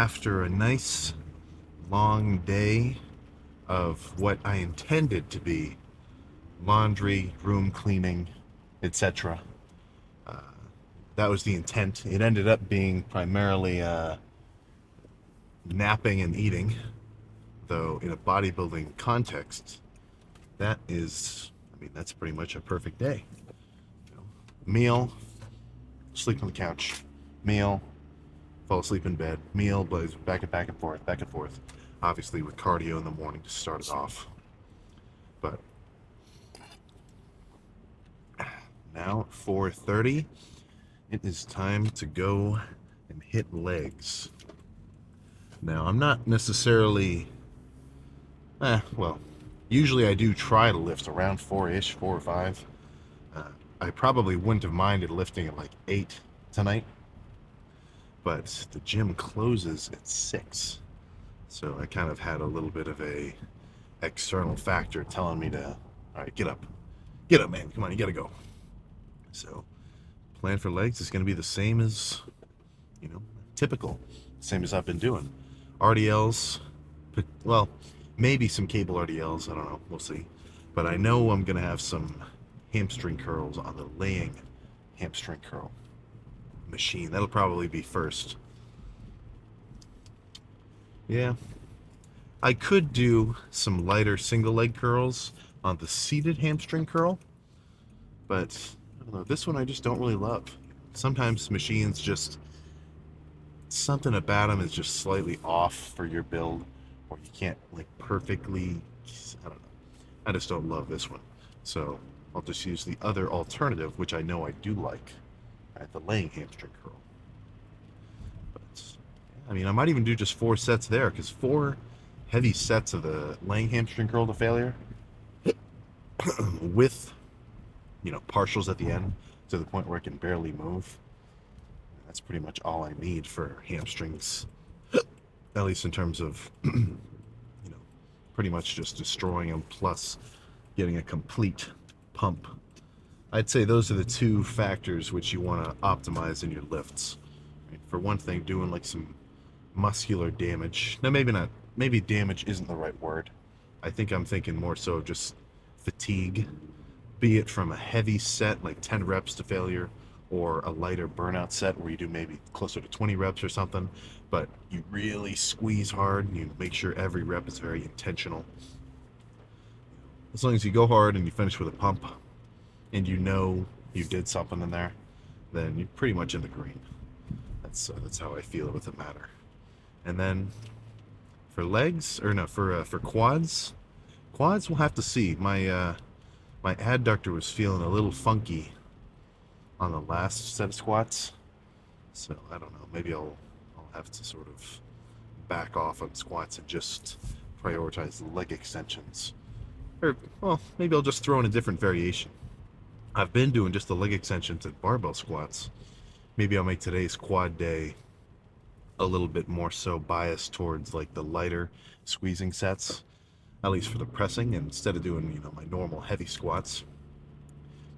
after a nice long day of what I intended to be laundry, room cleaning, etc. Uh, that was the intent. It ended up being primarily napping and eating, though in a bodybuilding context, that is, I mean, that's pretty much a perfect day. You know, meal, sleep on the couch, meal, fall asleep in bed, meal, blaze back and forth, back and forth. Obviously, with cardio in the morning to start it off. But now at 4:30, it is time to go and hit legs. Now, I'm not necessarily, well, usually I do try to lift around 4-ish, 4 or 5. Uh, I probably wouldn't have minded lifting at like 8 tonight, but the gym closes at 6. So I kind of had a little bit of a external factor telling me to, all right, get up. Get up, man. Come on, you gotta go. So plan for legs is gonna be the same as, typical. Same as I've been doing. RDLs, well, maybe some cable RDLs, I don't know, we'll see. But I know I'm gonna have some hamstring curls on the laying hamstring curl machine. That'll probably be first. Yeah. I could do some lighter single leg curls on the seated hamstring curl, but I don't know. This one I just don't really love. Sometimes machines just, something about them is just slightly off for your build, or you can't like perfectly, I don't know. I just don't love this one. So I'll just use the other alternative, which I know I do like, right, the laying hamstring curl. But I mean, I might even do just 4 sets there, because 4 heavy sets of the laying hamstring curl to failure with, partials at the end to the point where I can barely move. That's pretty much all I need for hamstrings, at least in terms of, pretty much just destroying them plus getting a complete pump. I'd say those are the 2 factors which you want to optimize in your lifts. Right? For one thing, doing like some muscular damage. Now, maybe not, maybe damage isn't the right word. I think I'm thinking more so of just fatigue, be it from a heavy set like 10 reps to failure, or a lighter burnout set where you do maybe closer to 20 reps or something, but you really squeeze hard and you make sure every rep is very intentional. As long as you go hard and you finish with a pump and you know you did something in there, then you're pretty much in the green. That's how I feel with the matter. And then for legs, or no, for quads, we'll have to see. My adductor was feeling a little funky on the last set of squats, so I don't know. Maybe I'll have to sort of back off on squats and just prioritize the leg extensions. Or, well, maybe I'll just throw in a different variation. I've been doing just the leg extensions and barbell squats. Maybe I'll make today's quad day a little bit more so biased towards like the lighter squeezing sets, at least for the pressing. And instead of doing, my normal heavy squats,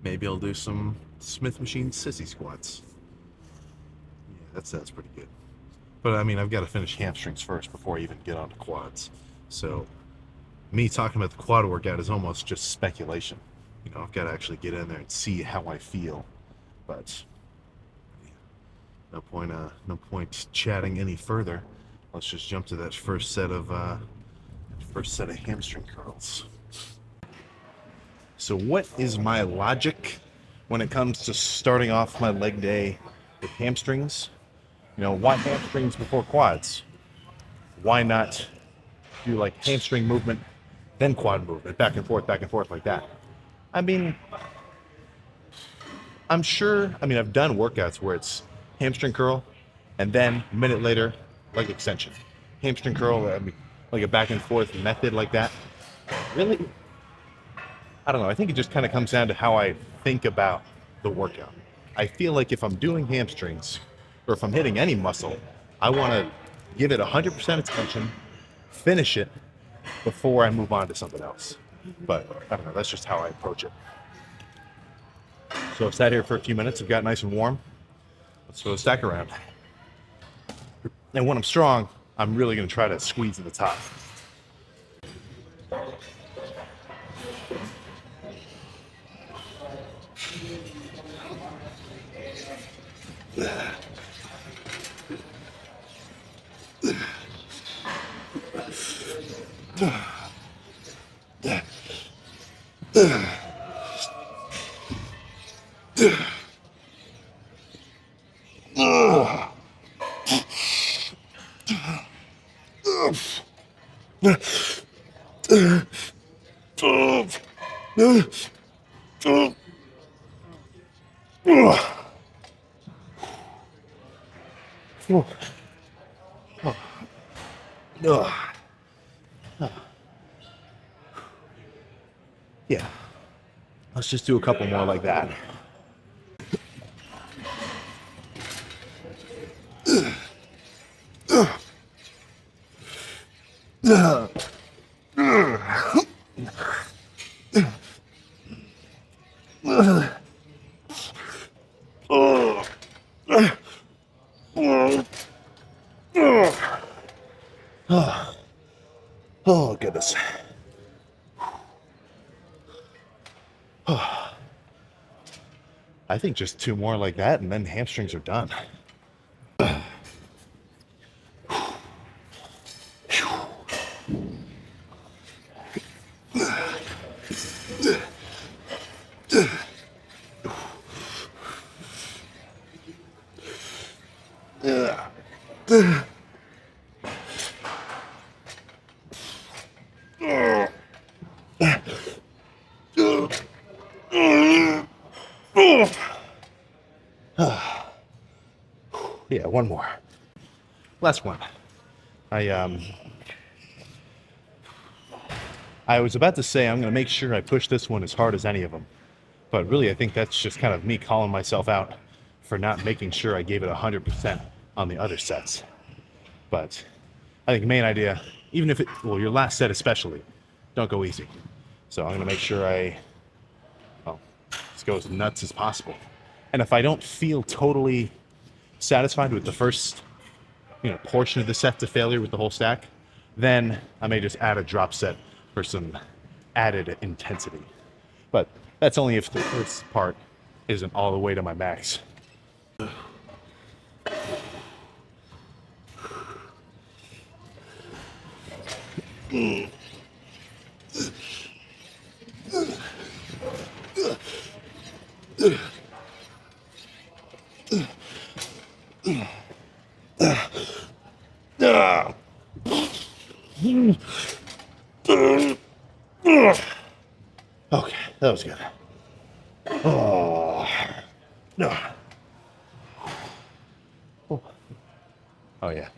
maybe I'll do some Smith machine sissy squats. Yeah, that sounds pretty good. But I mean, I've got to finish hamstrings first before I even get onto quads. So me talking about the quad workout is almost just speculation. I've got to actually get in there and see how I feel. But yeah, no point chatting any further. Let's just jump to that first set of hamstring curls. So what is my logic when it comes to starting off my leg day with hamstrings? Why hamstrings before quads? Why not do like hamstring movement, then quad movement, back and forth like that? I mean, I'm sure, I've done workouts where it's hamstring curl and then a minute later, leg extension. Hamstring curl, like a back and forth method like that. Really? I don't know. I think it just kind of comes down to how I think about the workout. I feel like if I'm doing hamstrings or if I'm hitting any muscle, I want to give it 100% attention, finish it before I move on to something else. But I don't know. That's just how I approach it. So I've sat here for a few minutes. I've got nice and warm. Let's throw the stack around. And when I'm strong, I'm really going to try to squeeze at the top. Yeah, let's just do a couple more like that. Oh, goodness. I think just 2 more like that, and then hamstrings are done. Yeah, one more. Last one. I was about to say I'm going to make sure I push this one as hard as any of them. But really, I think that's just kind of me calling myself out for not making sure I gave it 100% on the other sets. But I think the main idea, even if well, your last set especially, don't go easy. So I'm going to make sure just go as nuts as possible. And if I don't feel totally satisfied with the first, portion of the set to failure with the whole stack, then I may just add a drop set for some added intensity. But that's only if the first part isn't all the way to my max. Okay, that was good. Oh, no. Oh yeah.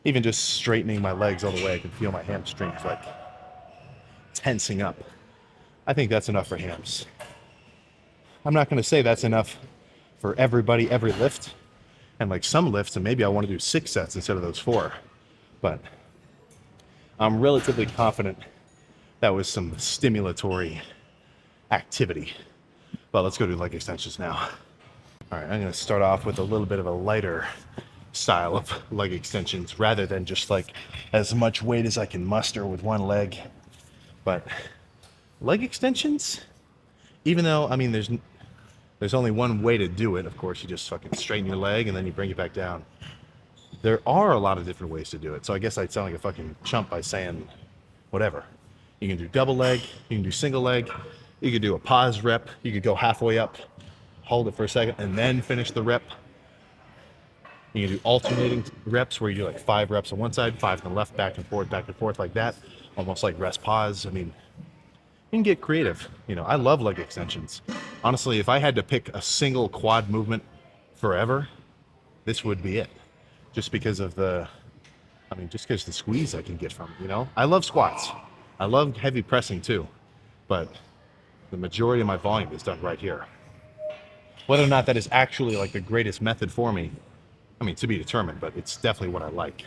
Even just straightening my legs all the way, I can feel my hamstrings like tensing up. I think that's enough for hams. I'm not going to say that's enough for everybody, every lift. And like some lifts, and maybe I want to do 6 sets instead of those 4. But I'm relatively confident that was some stimulatory activity. But let's go do leg extensions now. All right, I'm going to start off with a little bit of a lighter style of leg extensions rather than just like as much weight as I can muster with one leg. But leg extensions, even though, I mean, there's only one way to do it. Of course, you just fucking straighten your leg and then you bring it back down. There are a lot of different ways to do it. So I guess I'd sound like a fucking chump by saying whatever. You can do double leg, you can do single leg, you could do a pause rep, you could go halfway up, hold it for a second, and then finish the rep. You can do alternating reps where you do like 5 reps on one side, 5 on the left, back and forth like that, almost like rest pause. I mean, you can get creative. I love leg extensions. Honestly, if I had to pick a single quad movement forever, this would be it. Just because of the squeeze I can get from it, I love squats. I love heavy pressing too, but the majority of my volume is done right here. Whether or not that is actually like the greatest method for me, to be determined, but it's definitely what I like.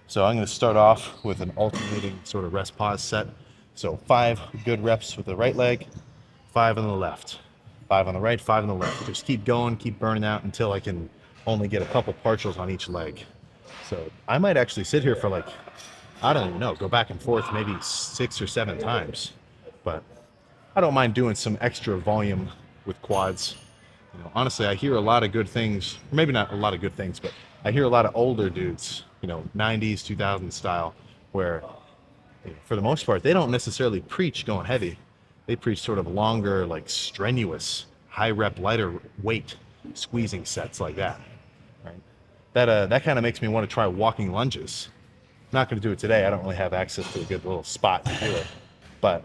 So I'm going to start off with an alternating sort of rest pause set. So 5 good reps with the right leg, 5 on the left, 5 on the right, 5 on the left. Just keep going, keep burning out until I can only get a couple partials on each leg. So I might actually sit here for like, I don't even know, go back and forth maybe 6 or 7 times. But I don't mind doing some extra volume with quads. You know, honestly, I hear a lot of good things, maybe not a lot of good things, but I hear a lot of older dudes, you know, 90s, 2000s style, where for the most part, they don't necessarily preach going heavy. They preach sort of longer, like strenuous, high rep, lighter weight squeezing sets like that. Right? That kind of makes me want to try walking lunges. I'm not going to do it today. I don't really have access to a good little spot to do it. But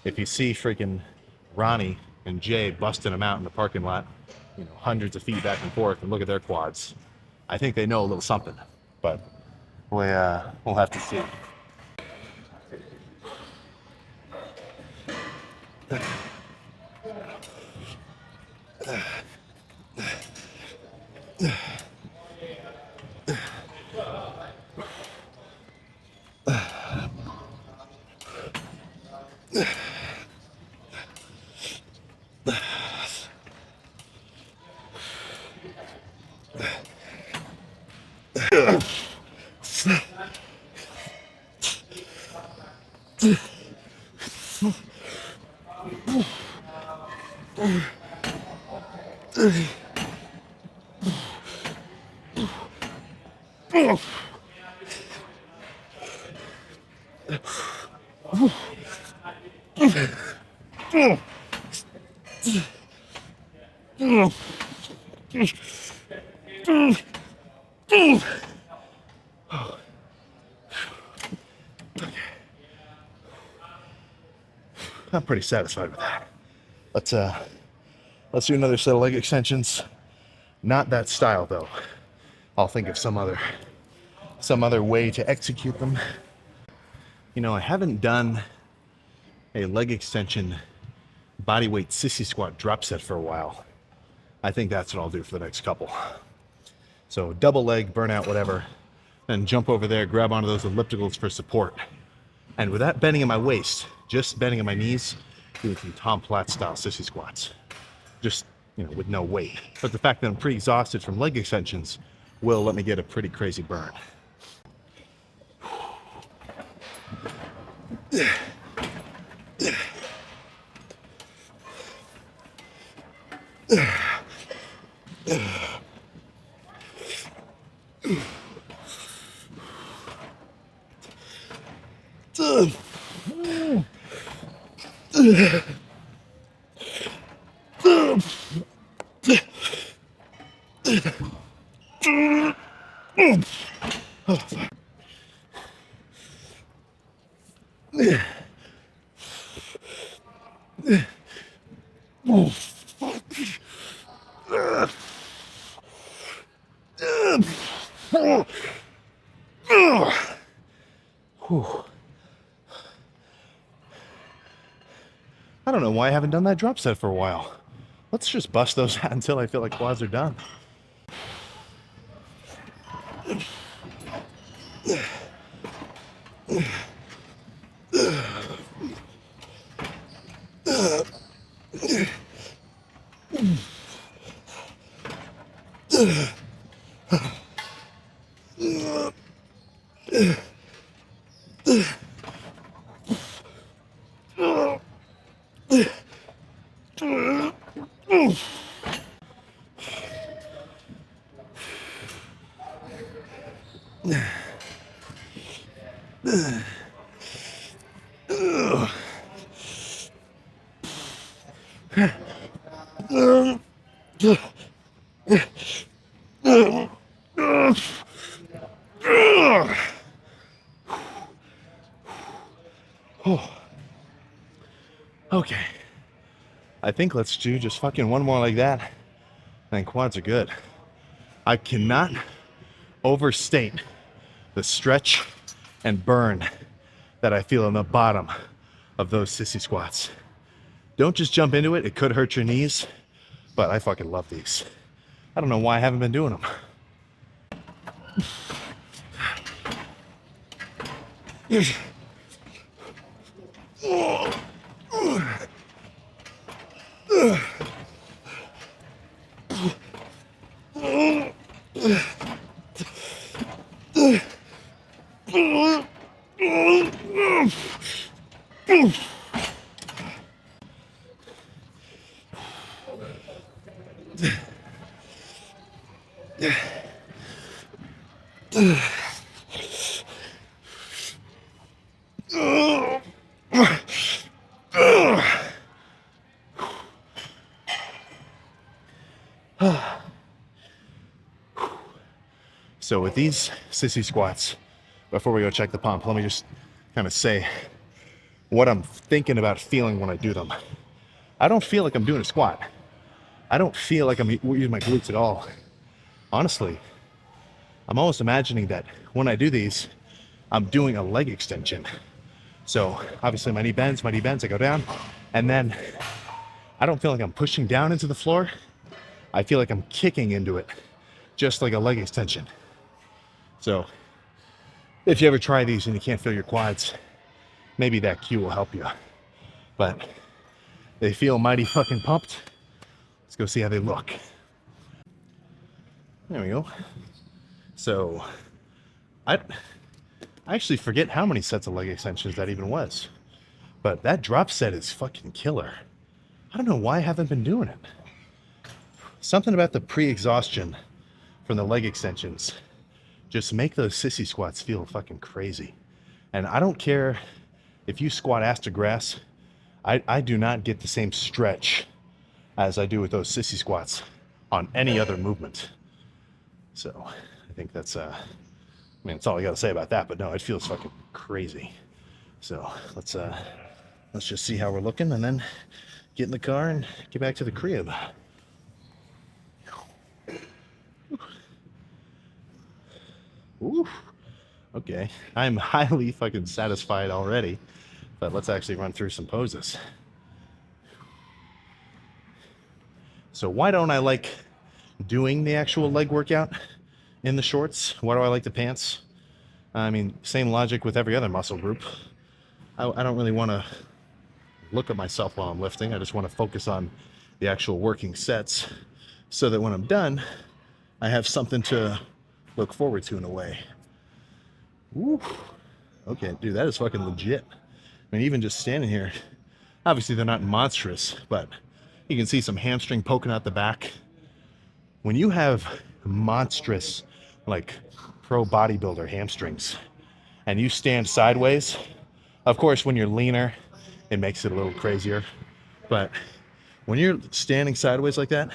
if you see freaking Ronnie and Jay busting them out in the parking lot, you know, hundreds of feet back and forth, and look at their quads, I think they know a little something. But we'll have to see. I'm pretty satisfied with that. Let's do another set of leg extensions. Not that style though. I'll think of some other way to execute them. You know, I haven't done a leg extension bodyweight sissy squat drop set for a while. I think that's what I'll do for the next couple. So double leg, burnout, whatever, then jump over there, grab onto those ellipticals for support. And without bending in my waist, just bending in my knees, doing some Tom Platt style sissy squats. Just, you know, with no weight. But the fact that I'm pretty exhausted from leg extensions will let me get a pretty crazy burn. I don't know why I haven't done that drop set for a while. Let's just bust those out until I feel like quads are done. Okay. I think let's do just fucking one more like that, and quads are good. I cannot overstate the stretch and burn that I feel on the bottom of those sissy squats. Don't just jump into it. It could hurt your knees, but I fucking love these. I don't know why I haven't been doing them. So with these sissy squats, before we go check the pump, let me just kind of say what I'm thinking about feeling when I do them. I don't feel like I'm doing a squat. I don't feel like I'm using my glutes at all. Honestly, I'm almost imagining that when I do these, I'm doing a leg extension. So obviously my knee bends, I go down, and then I don't feel like I'm pushing down into the floor. I feel like I'm kicking into it, just like a leg extension. So if you ever try these and you can't feel your quads, maybe that cue will help you. But they feel mighty fucking pumped. Let's go see how they look. There we go. So I actually forget how many sets of leg extensions that even was. But that drop set is fucking killer. I don't know why I haven't been doing it. Something about the pre-exhaustion from the leg extensions just make those sissy squats feel fucking crazy. And I don't care if you squat ass to grass, I do not get the same stretch as I do with those sissy squats on any other movement. So I think that's I mean, that's all I gotta say about that, but no, it feels fucking crazy. So let's just see how we're looking and then get in the car and get back to the crib. Ooh. Okay, I'm highly fucking satisfied already, but let's actually run through some poses. So why don't I like doing the actual leg workout in the shorts? Why do I like the pants? I mean, same logic with every other muscle group. I don't really want to look at myself while I'm lifting. I just want to focus on the actual working sets so that when I'm done, I have something to look forward to in a way. Woo. Okay, dude, that is fucking legit. I mean, even just standing here, obviously they're not monstrous, but you can see some hamstring poking out the back. When you have monstrous, like pro bodybuilder hamstrings, and you stand sideways, of course, when you're leaner, it makes it a little crazier. But when you're standing sideways like that,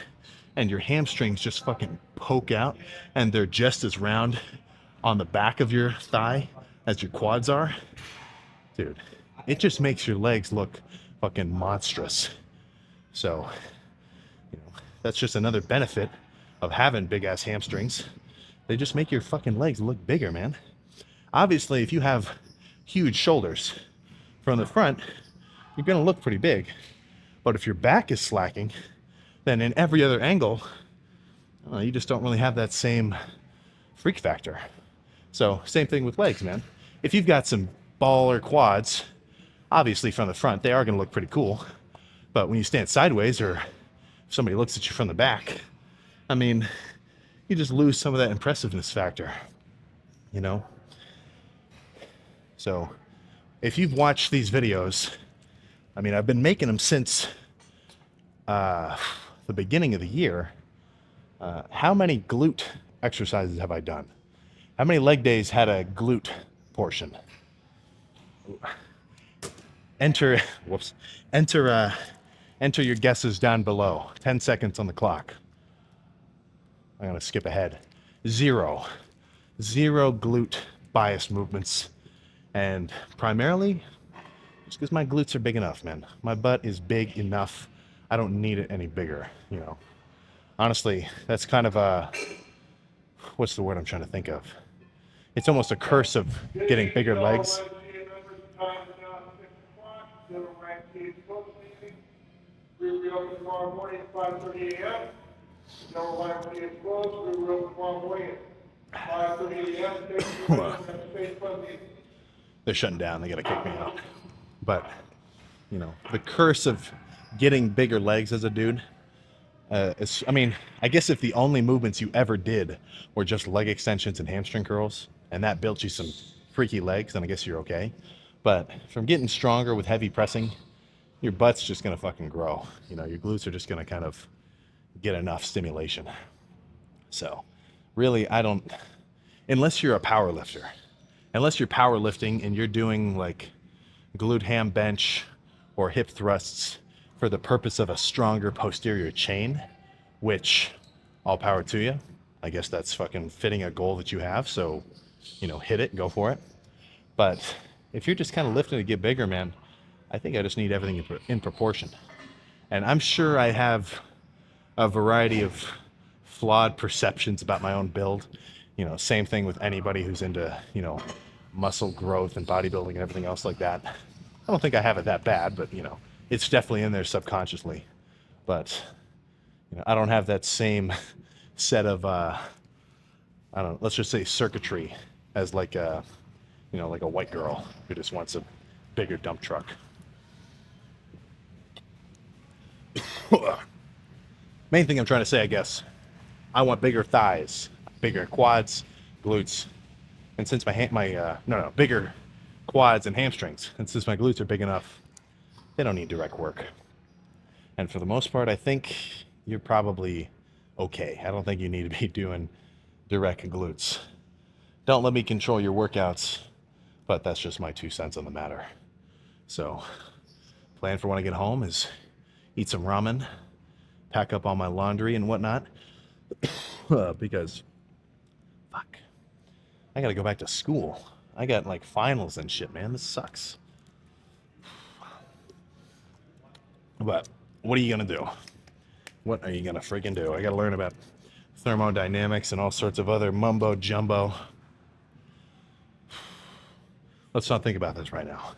and your hamstrings just fucking poke out, and they're just as round on the back of your thigh as your quads are, dude, it just makes your legs look fucking monstrous. So, you know, that's just another benefit of having big ass hamstrings. They just make your fucking legs look bigger, man. Obviously, if you have huge shoulders from the front, you're gonna look pretty big. But if your back is slacking, then in every other angle, you just don't really have that same freak factor. So same thing with legs, man. If you've got some baller quads, obviously from the front, they are gonna look pretty cool. But when you stand sideways or if somebody looks at you from the back, I mean, you just lose some of that impressiveness factor, you know? So if you've watched these videos, I mean, I've been making them since the beginning of the year. How many glute exercises have I done? How many leg days had a glute portion? Enter your guesses down below. 10 seconds on the clock. I'm gonna skip ahead. Zero glute bias movements. And primarily, just because my glutes are big enough, man. My butt is big enough. I don't need it any bigger, you know. Honestly, that's kind of a, what's the word I'm trying to think of? It's almost a curse of getting bigger legs. We will be open tomorrow morning at 5:30 a.m. No library is closed. We will open tomorrow morning at 5:30 a.m. They're shutting down. They gotta kick me out. But you know, the curse of getting bigger legs as a dude. I mean, I guess if the only movements you ever did were just leg extensions and hamstring curls, and that built you some freaky legs, then I guess you're okay. But from getting stronger with heavy pressing, your butt's just gonna fucking grow. You know, your glutes are just gonna kind of get enough stimulation. So really, I don't, unless you're a power lifter, unless you're powerlifting and you're doing like glute ham bench or hip thrusts for the purpose of a stronger posterior chain, which all power to you. I guess that's fucking fitting a goal that you have. So, you know, hit it, go for it. But if you're just kind of lifting to get bigger, man, I think I just need everything in proportion. And I'm sure I have a variety of flawed perceptions about my own build. You know, same thing with anybody who's into, you know, muscle growth and bodybuilding and everything else like that. I don't think I have it that bad, but you know, it's definitely in there subconsciously. But you know, I don't have that same set of I don't know, let's just say circuitry as like a, you know, like a white girl who just wants a bigger dump truck. Main thing I'm trying to say, I guess, I want bigger thighs, bigger quads, glutes, and since bigger quads and hamstrings, and since my glutes are big enough, they don't need direct work. And for the most part, I think you're probably okay. I don't think you need to be doing direct glutes. Don't let me control your workouts, but that's just my 2 cents on the matter. So, plan for when I get home is eat some ramen, pack up all my laundry and whatnot, because, fuck, I gotta go back to school. I got like finals and shit, man. This sucks. But what are you gonna do? What are you gonna freaking do? I gotta learn about thermodynamics and all sorts of other mumbo jumbo. Let's not think about this right now.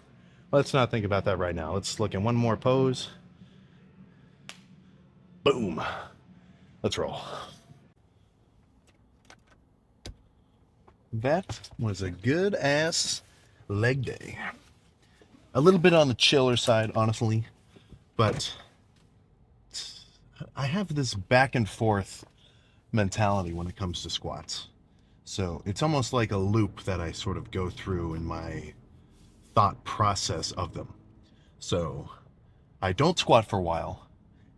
Let's not think about that right now. Let's look at one more pose. Boom. Let's roll. That was a good ass leg day. A little bit on the chiller side, honestly, but I have this back and forth mentality when it comes to squats. So it's almost like a loop that I sort of go through in my thought process of them. So I don't squat for a while,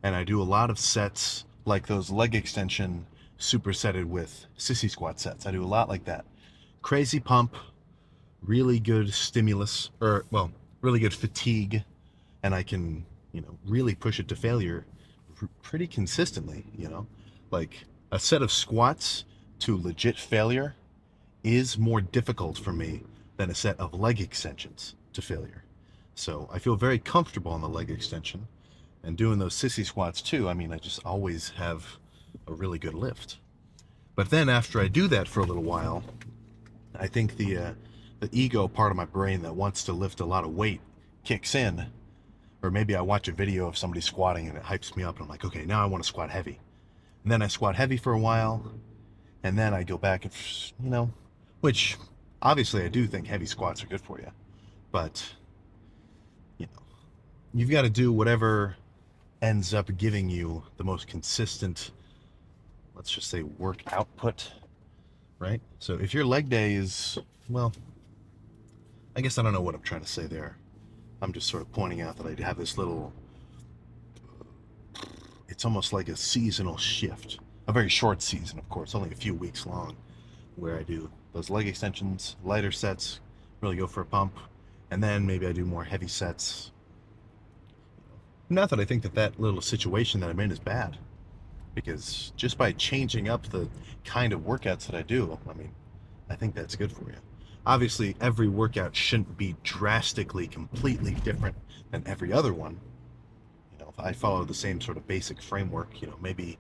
and I do a lot of sets like those leg extension supersetted with sissy squat sets. I do a lot like that. Crazy pump, really good stimulus, or well, really good fatigue, and I can, you know, really push it to failure pretty consistently, you know. Like a set of squats to legit failure is more difficult for me than a set of leg extensions to failure. So I feel very comfortable on the leg extension, and doing those sissy squats too. I mean, I just always have a really good lift. But then after I do that for a little while, I think the ego part of my brain that wants to lift a lot of weight kicks in, or maybe I watch a video of somebody squatting and it hypes me up, and I'm like, okay, now I want to squat heavy. And then I squat heavy for a while, and then I go back and, you know, which obviously I do think heavy squats are good for you, but you know, you've got to do whatever ends up giving you the most consistent, let's just say, work output, right? So if your leg day is, well, I guess I don't know what I'm trying to say there. I'm just sort of pointing out that I have this little, it's almost like a seasonal shift. A very short season, of course, only a few weeks long, where I do those leg extensions, lighter sets, really go for a pump, and then maybe I do more heavy sets. Not that I think that that little situation that I'm in is bad, because just by changing up the kind of workouts that I do, I mean, I think that's good for you. Obviously, every workout shouldn't be drastically, completely different than every other one. You know, if I follow the same sort of basic framework, you know, maybe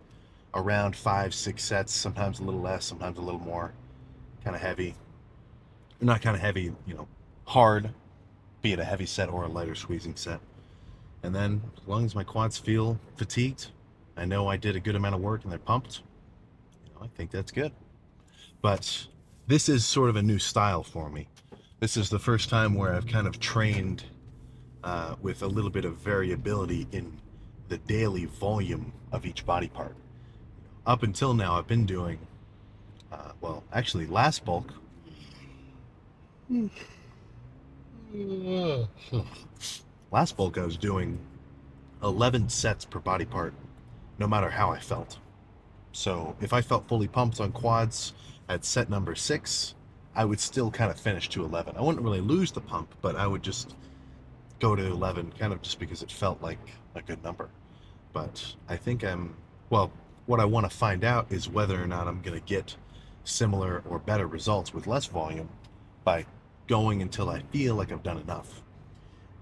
around 5-6 sets, sometimes a little less, sometimes a little more, kind of heavy. Not kind of heavy, you know, hard, be it a heavy set or a lighter squeezing set. And then, as long as my quads feel fatigued, I know I did a good amount of work and they're pumped, you know, I think that's good. But this is sort of a new style for me. This is the first time where I've kind of trained with a little bit of variability in the daily volume of each body part. Up until now, I've been doing, well, actually last bulk, Last bulk I was doing 11 sets per body part, no matter how I felt. So if I felt fully pumped on quads at set number 6, I would still kind of finish to 11. I wouldn't really lose the pump, but I would just go to 11 kind of just because it felt like a good number. But I think well, what I want to find out is whether or not I'm going to get similar or better results with less volume by going until I feel like I've done enough.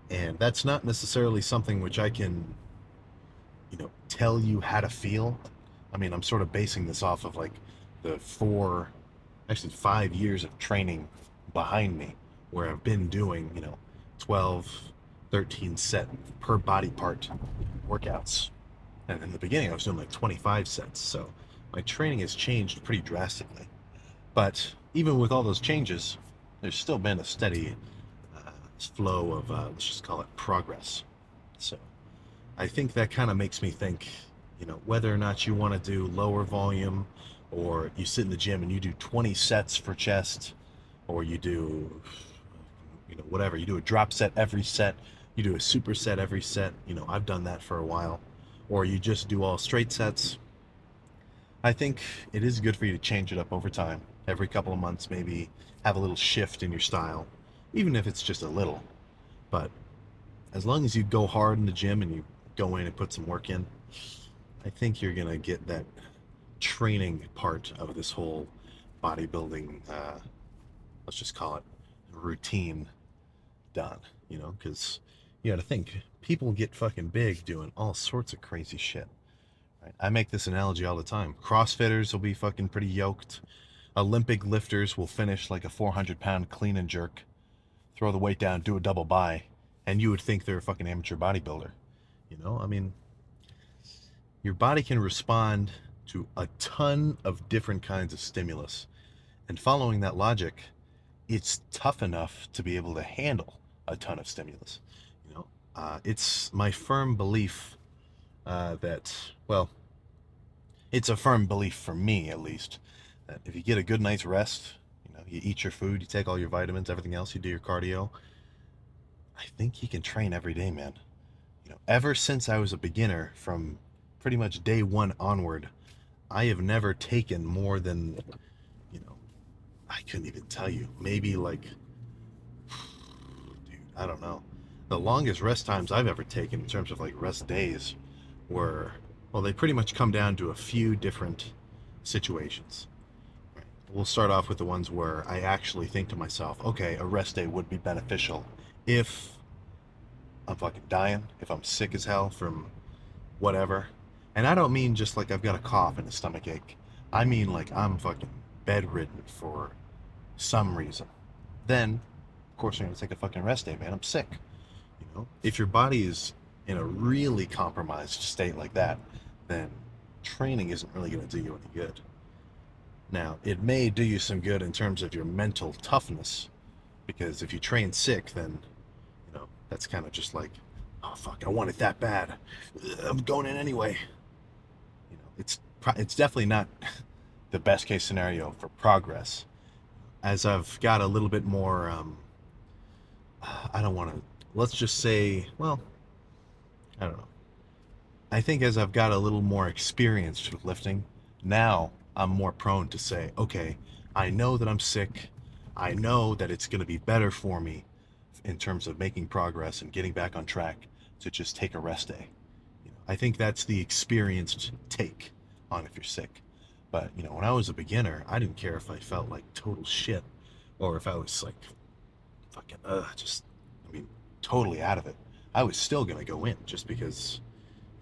And that's not necessarily something which I can, tell you how to feel. I mean, I'm sort of basing this off of like the 5 years of training behind me where I've been doing, 12, 13 set per body part workouts. And in the beginning, I was doing like 25 sets. So my training has changed pretty drastically. But even with all those changes, there's still been a steady flow of, let's just call it progress. So I think that kind of makes me think, whether or not you want to do lower volume or you sit in the gym and you do 20 sets for chest or you do, whatever, you do a drop set every set, you do a super set every set, I've done that for a while, or you just do all straight sets. I think it is good for you to change it up over time. Every couple of months, maybe have a little shift in your style, even if it's just a little. But as long as you go hard in the gym and you go in and put some work in, I think you're gonna get that training part of this whole bodybuilding, let's just call it routine, done. Because you got to think people get fucking big doing all sorts of crazy shit. Right? I make this analogy all the time. CrossFitters will be fucking pretty yoked. Olympic lifters will finish like a 400-pound clean and jerk, throw the weight down, do a double by, and you would think they're a fucking amateur bodybuilder. I mean, your body can respond to a ton of different kinds of stimulus. And following that logic, it's tough enough to be able to handle a ton of stimulus. It's my firm belief that, well, it's a firm belief for me at least, that if you get a good night's rest, you eat your food, you take all your vitamins, everything else, you do your cardio, I think you can train every day, man. Ever since I was a beginner, from pretty much day one onward, I have never taken more than, you know, I couldn't even tell you, maybe like, dude, I don't know. The longest rest times I've ever taken in terms of like rest days were, well, they pretty much come down to a few different situations. Right. We'll start off with the ones where I actually think to myself, okay, a rest day would be beneficial if I'm fucking dying, if I'm sick as hell from whatever. And I don't mean just like I've got a cough and a stomach ache. I mean like I'm fucking bedridden for some reason. Then, of course, I'm gonna take a fucking rest day, man. I'm sick. If your body is in a really compromised state like that, then training isn't really gonna do you any good. Now, it may do you some good in terms of your mental toughness, because if you train sick, then that's kind of just like, oh fuck, I want it that bad. I'm going in anyway. It's definitely not the best case scenario for progress. As I've got a little bit more, I don't want to. Let's just say, well, I don't know. I think as I've got a little more experience with lifting, now I'm more prone to say, okay, I know that I'm sick. I know that it's going to be better for me in terms of making progress and getting back on track to just take a rest day. I think that's the experienced take on if you're sick. But when I was a beginner, I didn't care if I felt like total shit or if I was like fucking just, I mean, totally out of it. I was still gonna go in just because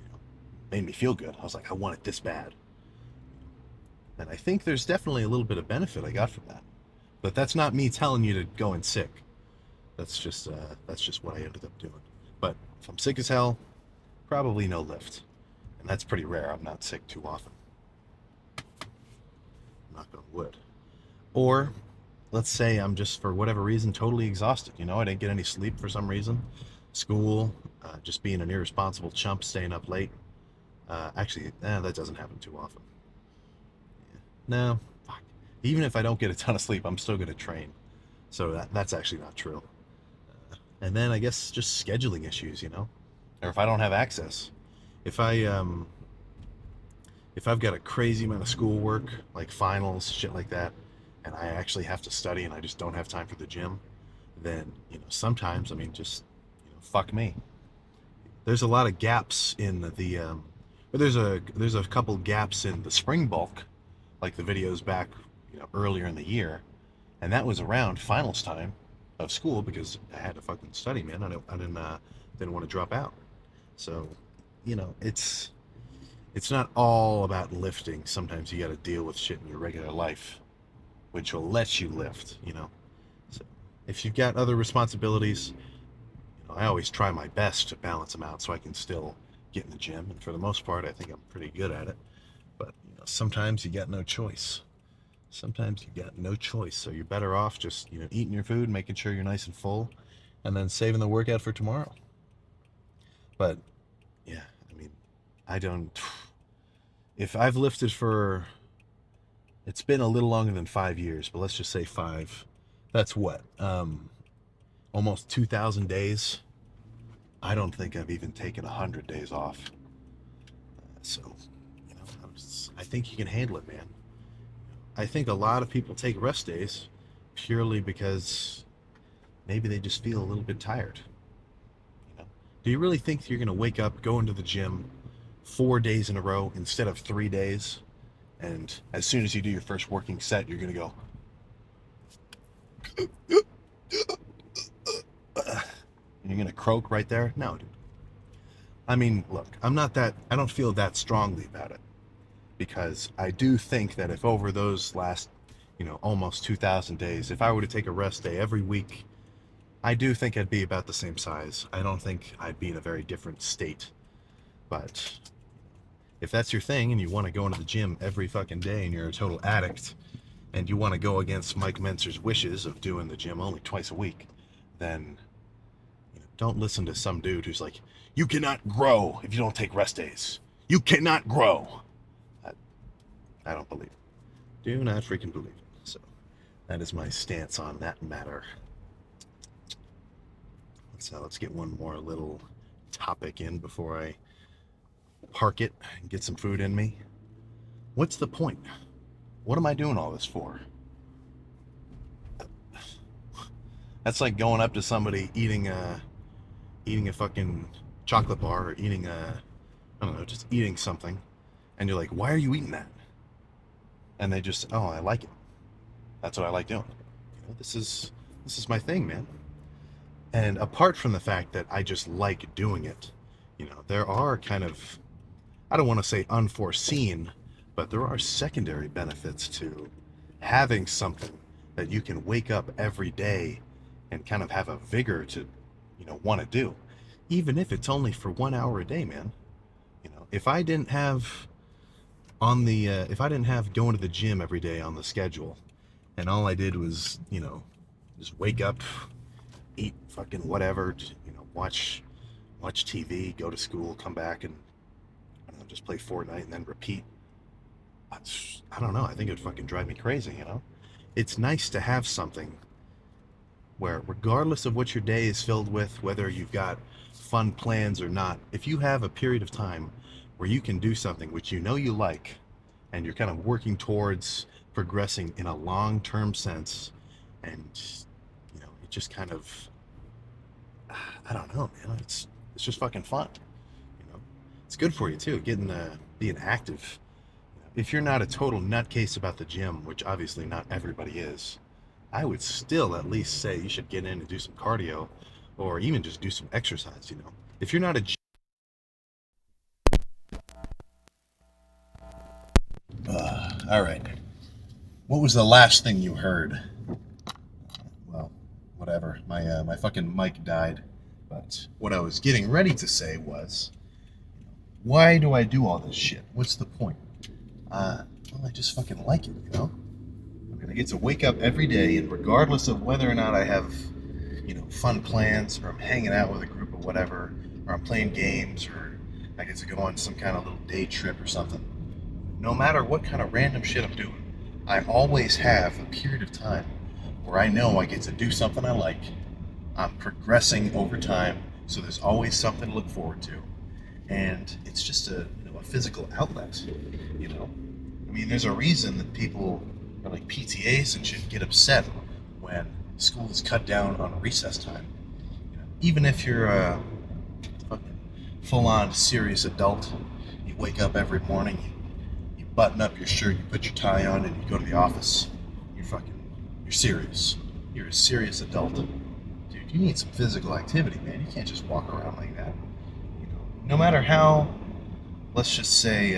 it made me feel good. I was like, I want it this bad. And I think there's definitely a little bit of benefit I got from that. But that's not me telling you to go in sick. That's just what I ended up doing. But if I'm sick as hell, probably no lift. And that's pretty rare. I'm not sick too often. Knock on wood. Or let's say I'm just, for whatever reason, totally exhausted. I didn't get any sleep for some reason. School, just being an irresponsible chump, staying up late. Actually, that doesn't happen too often. Yeah. No, fuck. Even if I don't get a ton of sleep, I'm still going to train. So that's actually not true. And then I guess just scheduling issues, or if I don't have access. If I if I've got a crazy amount of schoolwork, like finals, shit like that, and I actually have to study and I just don't have time for the gym, then sometimes, I mean, just fuck me. There's a lot of gaps in but there's a couple gaps in the spring bulk, like the videos back earlier in the year, and that was around finals time of school because I had to fucking study, man. I didn't want to drop out. So, it's not all about lifting. Sometimes you got to deal with shit in your regular life, which will let you lift. So, if you've got other responsibilities, I always try my best to balance them out so I can still get in the gym. And for the most part, I think I'm pretty good at it. But sometimes you got no choice. Sometimes you got no choice. So you're better off just eating your food, making sure you're nice and full, and then saving the workout for tomorrow. But yeah, I mean, I don't. If I've lifted for, it's been a little longer than 5 years, but let's just say five. That's what, almost 2,000 days. I don't think I've even taken 100 days off. So, I think you can handle it, man. I think a lot of people take rest days purely because maybe they just feel a little bit tired. Do you really think you're going to wake up, go into the gym 4 days in a row instead of 3 days, and as soon as you do your first working set, you're going to go, and you're going to croak right there? No, dude. I mean, look, I don't feel that strongly about it, because I do think that if over those last, almost 2,000 days, if I were to take a rest day every week, I do think I'd be about the same size. I don't think I'd be in a very different state. But if that's your thing and you want to go into the gym every fucking day and you're a total addict and you want to go against Mike Mentzer's wishes of doing the gym only twice a week, then don't listen to some dude who's like, you cannot grow if you don't take rest days. You cannot grow. I don't believe it. Do not freaking believe it. So that is my stance on that matter. So let's get one more little topic in before I park it and get some food in me. What's the point? What am I doing all this for? That's like going up to somebody eating a fucking chocolate bar or eating I don't know, just eating something, and you're like, why are you eating that? And they just, oh, I like it. That's what I like doing. This is my thing, man. And apart from the fact that I just like doing it, there are kind of, I don't want to say unforeseen, but there are secondary benefits to having something that you can wake up every day and kind of have a vigor to, want to do. Even if it's only for 1 hour a day, man. If I didn't have if I didn't have going to the gym every day on the schedule, and all I did was, just wake up, eat fucking whatever, watch TV, go to school, come back, and I don't know, just play Fortnite and then repeat. I don't know. I think it would fucking drive me crazy. It's nice to have something where, regardless of what your day is filled with, whether you've got fun plans or not, if you have a period of time where you can do something which you like, and you're kind of working towards progressing in a long-term sense, and it just kind of, I don't know, man. It's just fucking fun. It's good for you too, being active. If you're not a total nutcase about the gym, which obviously not everybody is, I would still at least say you should get in and do some cardio, or even just do some exercise. If you're not a all right. What was the last thing you heard? Well, whatever. My fucking mic died. But what I was getting ready to say was, why do I do all this shit? What's the point? Well, I just fucking like it, I mean, I get to wake up every day, and regardless of whether or not I have, fun plans, or I'm hanging out with a group or whatever, or I'm playing games, or I get to go on some kind of little day trip or something, no matter what kind of random shit I'm doing, I always have a period of time where I know I get to do something I like. I'm progressing over time, so there's always something to look forward to. And it's just a physical outlet, you know? I mean, there's a reason that people, or like PTAs and shit, get upset when school is cut down on recess time. Even if you're a fucking full-on serious adult, you wake up every morning, you button up your shirt, you put your tie on, and you go to the office. You're serious. You're a serious adult. Dude, you need some physical activity, man. You can't just walk around like that. No matter how, let's just say,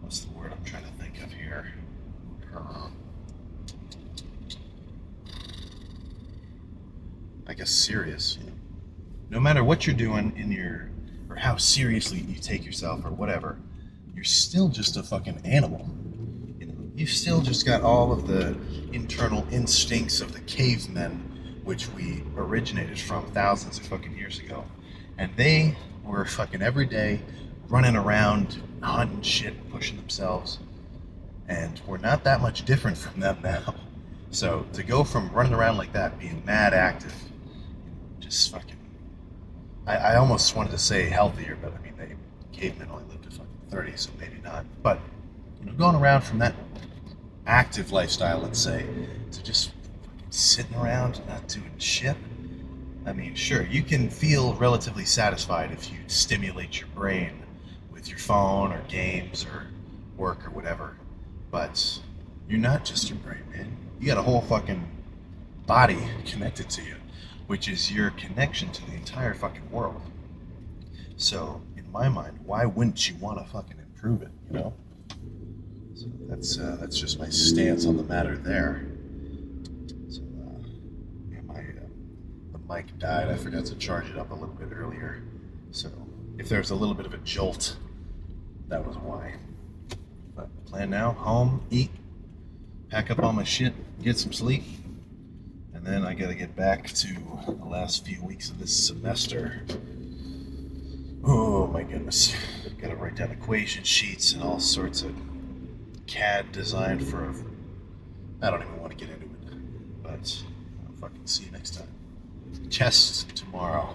what's the word I'm trying to think of here? I guess serious. No matter what you're doing or how seriously you take yourself or whatever, you're still just a fucking animal. You've still just got all of the internal instincts of the cavemen, which we originated from thousands of fucking years ago. And they were fucking every day running around, hunting shit, pushing themselves. And we're not that much different from them now. So to go from running around like that, being mad active, just fucking... I almost wanted to say healthier, but I mean, cavemen only lived to fucking 30, so maybe not. But, going around from that active lifestyle, let's say, to just fucking sitting around not doing shit. I mean, sure, you can feel relatively satisfied if you stimulate your brain with your phone or games or work or whatever. But you're not just your brain, man. You got a whole fucking body connected to you, which is your connection to the entire fucking world. So, in my mind, why wouldn't you want to fucking improve it, So that's just my stance on the matter there. So, the mic died. I forgot to charge it up a little bit earlier. So, if there's a little bit of a jolt, that was why. But plan now, home, eat, pack up all my shit, get some sleep. And then I gotta get back to the last few weeks of this semester. Oh my goodness. Gotta write down equation sheets and all sorts of CAD design for I don't even want to get into it. But I'll fucking see you next time. Test tomorrow.